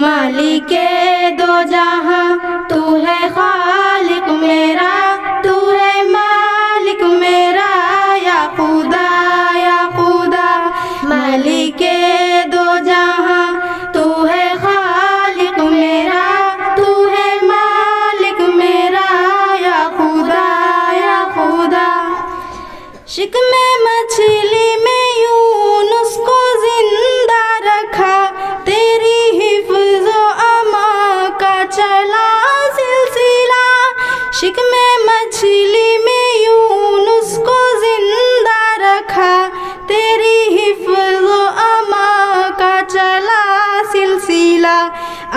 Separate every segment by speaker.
Speaker 1: مالک دو جہاں تو ہے خالق میرا، تو ہے مالک میرا یا خدا یا خدا۔ مالک دو جہاں تو ہے خالق میرا، تو ہے مالک میرا یا خدا یا خدا۔ شکم مچھلی میں یونس کو زندہ رکھا، تیری حفظ و امان کا چلا سلسلہ۔ شکم مچھلی میں یونس کو زندہ رکھا، تیری حفظ و امان کا چلا سلسلہ۔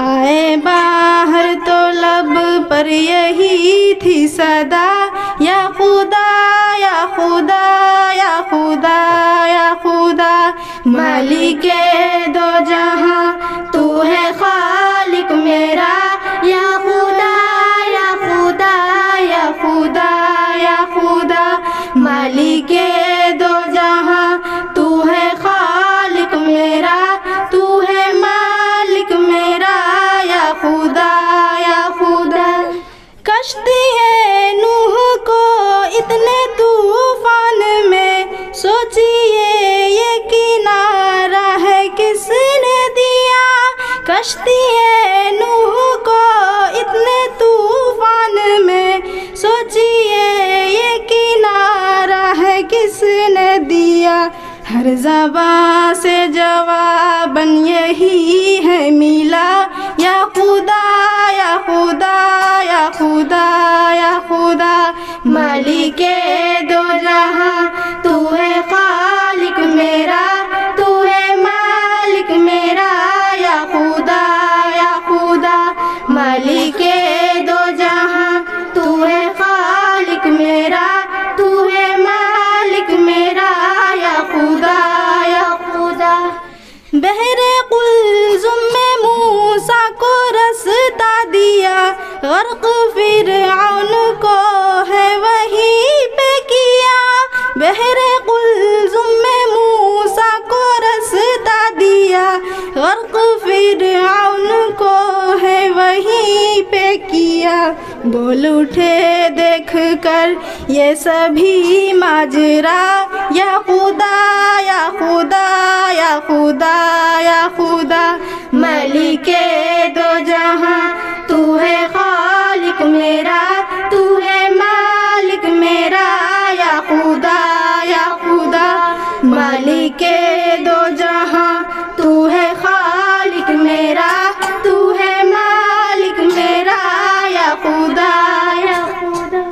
Speaker 1: آئے باہر تو لب پر یہی تھی صدا، یا خدا یا خدا یا خدا یا خدا۔ مالک دو جہاں تو ہے خالق میرا، یا خدا یا خدا یا خدا یا خدا۔ مالک دو جہاں تو ہے خالق میرا، تو ہے مالک میرا یا خدا یا خدا۔ کشتی ہے نوح کو اتنے طوفان میں، سوچئے یہ کنارہ ہے کس نے دیا۔ کشتی ہے نوح کو اتنے طوفان میں، سوچئے یہ کنارہ ہے کس نے دیا۔ ہر زبان سے جواباً یہی ہے ملا، یا خدا یا خدا یا خدا یا خدا۔ مالک دو جہاں تو ہے خالق میرا، تو ہے مالک میرا یا خدا یا خدا۔ مالک دو جہاں تو ہے خالق میرا، تو ہے مالک میرا یا خدا یا خدا۔ بحر قلزم میں موسیٰ کو رستہ دیا، غرق فرعون کو ہے وہیں پہ کیا۔ بحر قلزم میں موسیٰ کو رستہ دیا، غرق فرعون کو ہے وہیں پہ کیا۔ بول اٹھے دیکھ کر یہ سبھی ماجرا، یا خدا یا خدا یا خدا یا خدا۔ مالک دو جہاں تو ہے خالق میرا، تو ہے مالک میرا یا خدا یا خدا۔ مالک دو جہاں تو ہے خالق میرا، تو ہے مالک میرا یا خدا یا خدا۔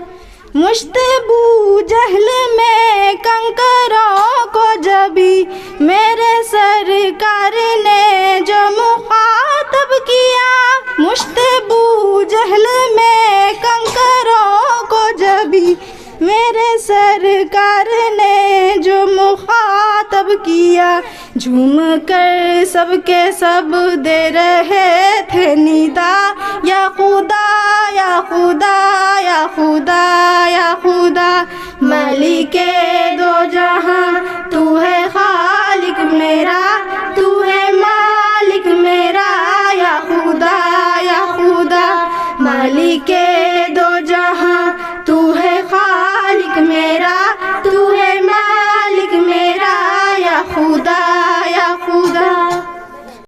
Speaker 1: مشت ابو جہل میں کنکروں کو جبھی میرے سرکار نے جو مخاطب کیا۔ مشت ابو جہل میں کنکروں کو جبھی میرے سرکار نے جو مخاطب کیا۔ جھوم کر سب کے سب دے رہے تھے ندا، یا خدا یا خدا یا خدا یا خدا۔ مالک دو جہاں تو ہے خالق میرا،